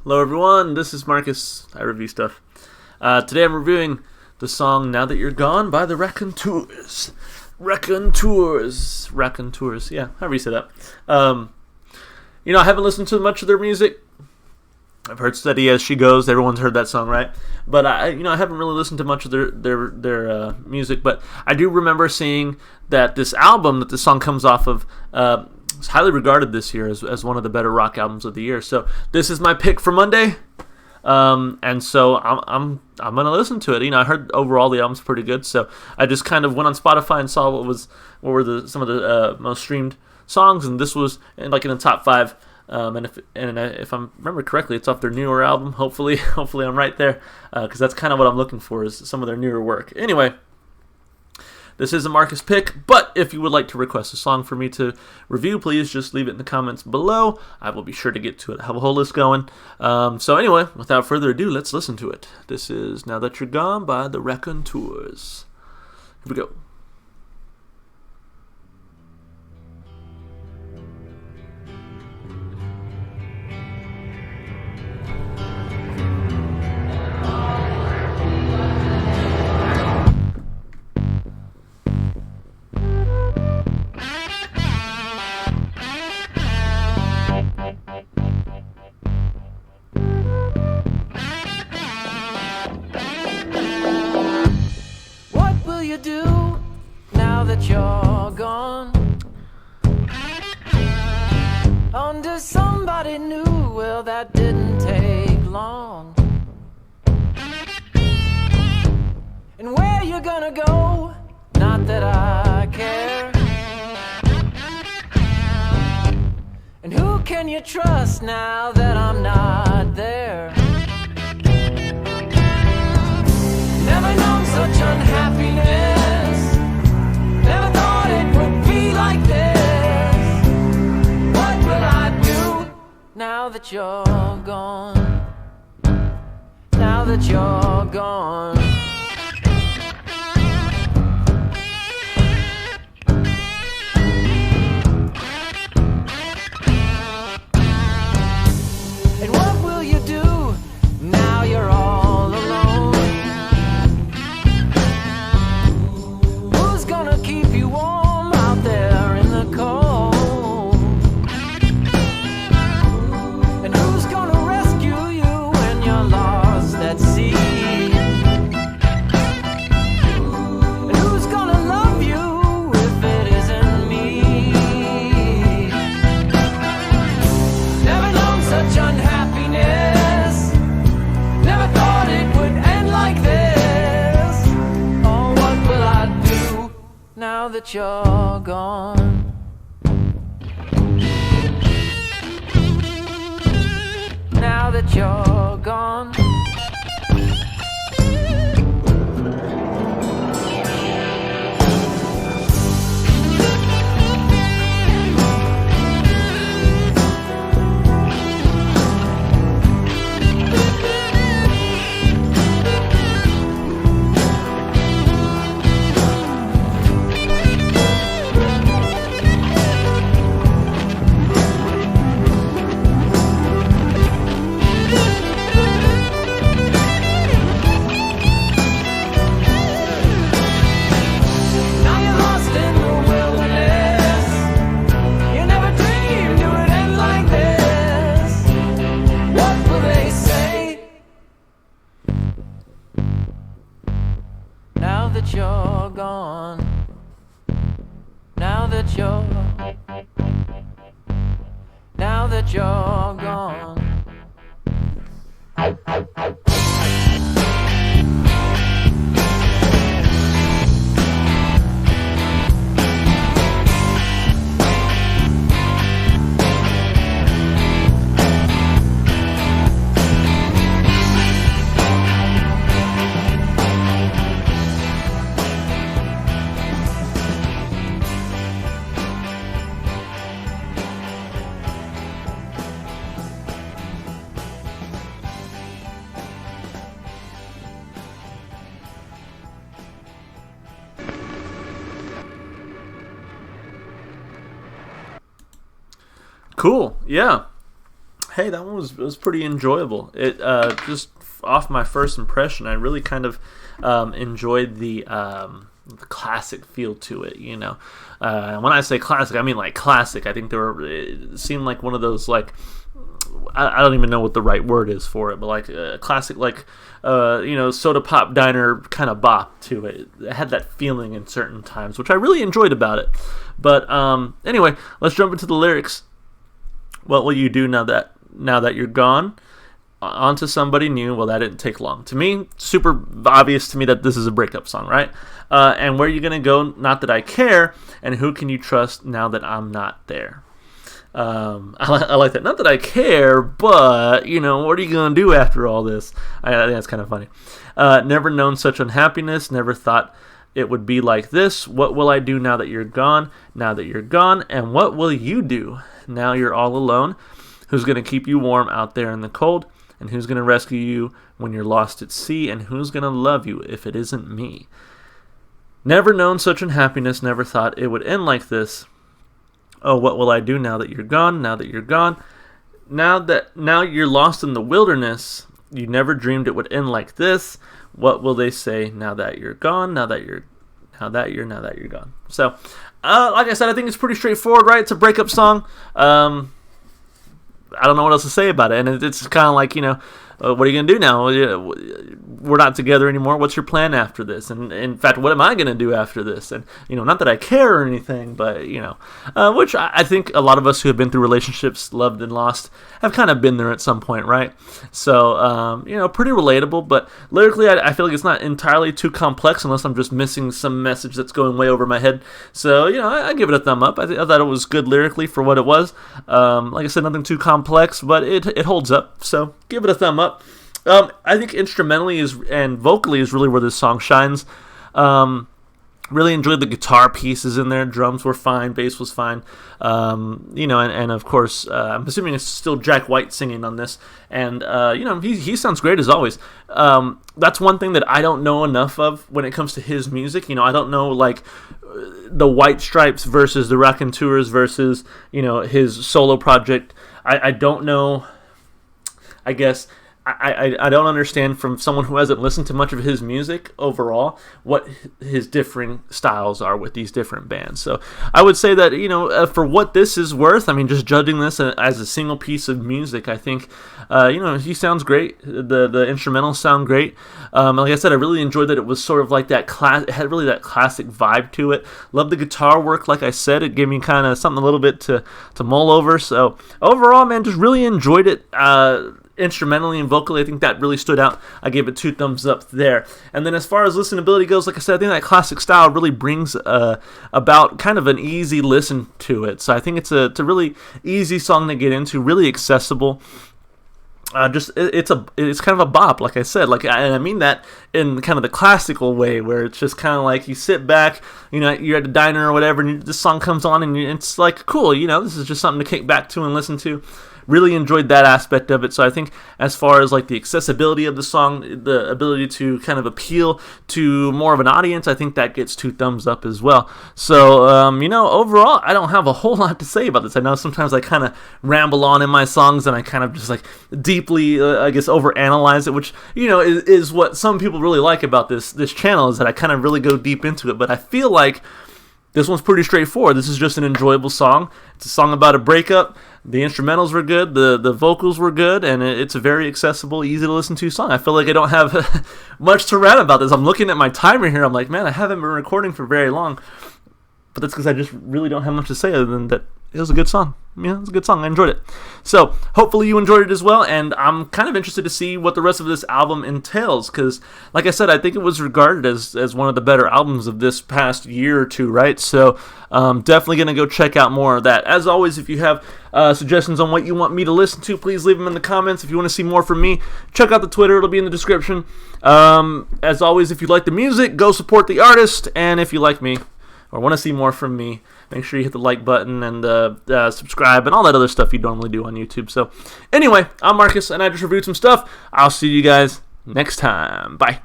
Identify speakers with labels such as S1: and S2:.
S1: Hello everyone, this is Marcus. I review stuff. Today I'm reviewing the song Now That You're Gone by the Raconteurs. Raconteurs, yeah, however you say that. I haven't listened to much of their music. I've heard Steady As She Goes. Everyone's heard that song, right? But I haven't really listened to much of their music. But I do remember seeing that this album that the song comes off of is highly regarded this year as one of the better rock albums of the year. So this is my pick for Monday, and so I'm gonna listen to it. I heard overall the album's pretty good. So I just kind of went on Spotify and saw what were some of the most streamed songs, and this was in the top 5. And if I remember correctly, it's off their newer album. Hopefully I'm right there, because that's kind of what I'm looking for, is some of their newer work. Anyway, this is a Marcus pick, but if you would like to request a song for me to review, please just leave it in the comments below. I will be sure to get to it. I have a whole list going. So anyway, without further ado, let's listen to it. This is Now That You're Gone by the Raconteurs. Here we go.
S2: Do now that you're gone, under somebody new? Well, that didn't take long. And where you gonna go? Not that I care. And who can you trust now that I'm not there? Never known such unhappiness. Never thought it would be like this. What will I do now that you're gone? Now that you're gone. And what will you do now you're all alone? Keep you warm out there in the cold? And who's gonna rescue you when you're lost at sea? And who's gonna love you if it isn't me? Never known such unhappiness. Never thought it would end like this. Oh, what will I do now that you're gone? Now that you're gone. Now that you're gone. Now that you're gone.
S1: Cool. Yeah. hey, that one was pretty enjoyable. It just off my first impression, I really kind of enjoyed the classic feel to it. You know, when I say classic, I mean like classic. I think it seemed like one of those like. I don't even know what the right word is for it, but like a classic, like soda pop diner kind of bop to it. It had that feeling in certain times, which I really enjoyed about it. But anyway, let's jump into the lyrics. What will you do now that you're gone? Onto somebody new. Well, that didn't take long. To me, super obvious to me that this is a breakup song, right? And where are you gonna go? Not that I care. And who can you trust now that I'm not there? I like that. Not that I care, but, what are you going to do after all this? I think that's kind of funny. Never known such unhappiness, never thought it would be like this. What will I do now that you're gone? Now that you're gone, and what will you do now you're all alone? Who's going to keep you warm out there in the cold? And who's going to rescue you when you're lost at sea? And who's going to love you if it isn't me? Never known such unhappiness, never thought it would end like this. Oh, what will I do now that you're gone? Now that you're gone, now you're lost in the wilderness. You never dreamed it would end like this. What will they say now that you're gone? Now that you're gone. So, like I said, I think it's pretty straightforward, right? It's a breakup song. I don't know what else to say about it, and it's kind of like what are you going to do now? We're not together anymore. What's your plan after this? And in fact, what am I going to do after this? And, not that I care or anything, but, which I think a lot of us who have been through relationships, loved and lost, have kind of been there at some point, right? So, pretty relatable, but lyrically, I feel like it's not entirely too complex unless I'm just missing some message that's going way over my head. So, I give it a thumb up. I thought it was good lyrically for what it was. Like I said, nothing too complex, but it holds up. So, give it a thumb up. I think instrumentally and vocally is really where this song shines. Really enjoyed the guitar pieces in there. Drums were fine. Bass was fine. And of course, I'm assuming it's still Jack White singing on this. And, he sounds great as always. That's one thing that I don't know enough of when it comes to his music. I don't know, like, the White Stripes versus the Raconteurs versus, his solo project. I don't know, I guess. I don't understand from someone who hasn't listened to much of his music overall what his differing styles are with these different bands. So I would say that, for what this is worth, I mean, just judging this as a single piece of music, I think, he sounds great. The instrumentals sound great. Like I said, I really enjoyed that it was sort of like that it had really that classic vibe to it. Love the guitar work. Like I said, it gave me kind of something a little bit to mull over. So overall, man, just really enjoyed it. Instrumentally and vocally, I think that really stood out. I gave it 2 thumbs up there. And then as far as listenability goes, like I said, I think that classic style really brings about kind of an easy listen to it. So I think it's a really easy song to get into, really accessible. It's kind of a bop, like I said, and I mean that in kind of the classical way, where it's just kind of like you sit back, you're at a diner or whatever, and this song comes on, and it's like cool, this is just something to kick back to and listen to. Really enjoyed that aspect of it. So I think as far as like the accessibility of the song, the ability to kind of appeal to more of an audience, I think that gets 2 thumbs up as well. So, overall, I don't have a whole lot to say about this. I know sometimes I kind of ramble on in my songs and I kind of just like deeply, overanalyze it, which, is what some people really like about this channel, is that I kind of really go deep into it. But I feel like this one's pretty straightforward. This is just an enjoyable song. It's a song about a breakup. The instrumentals were good. The vocals were good. And it's a very accessible, easy to listen to song. I feel like I don't have much to rant about this. I'm looking at my timer here. I'm like, man, I haven't been recording for very long. But that's because I just really don't have much to say other than that it was a good song. It's a good song. I enjoyed it. So, hopefully you enjoyed it as well, and I'm kind of interested to see what the rest of this album entails, because, like I said, I think it was regarded as one of the better albums of this past year or two, right? So, definitely going to go check out more of that. As always, if you have suggestions on what you want me to listen to, please leave them in the comments. If you want to see more from me, check out the Twitter. It'll be in the description. As always, if you like the music, go support the artist, and if you like me, or want to see more from me, make sure you hit the like button and subscribe and all that other stuff you normally do on YouTube. So anyway, I'm Marcus, and I just reviewed some stuff. I'll see you guys next time. Bye.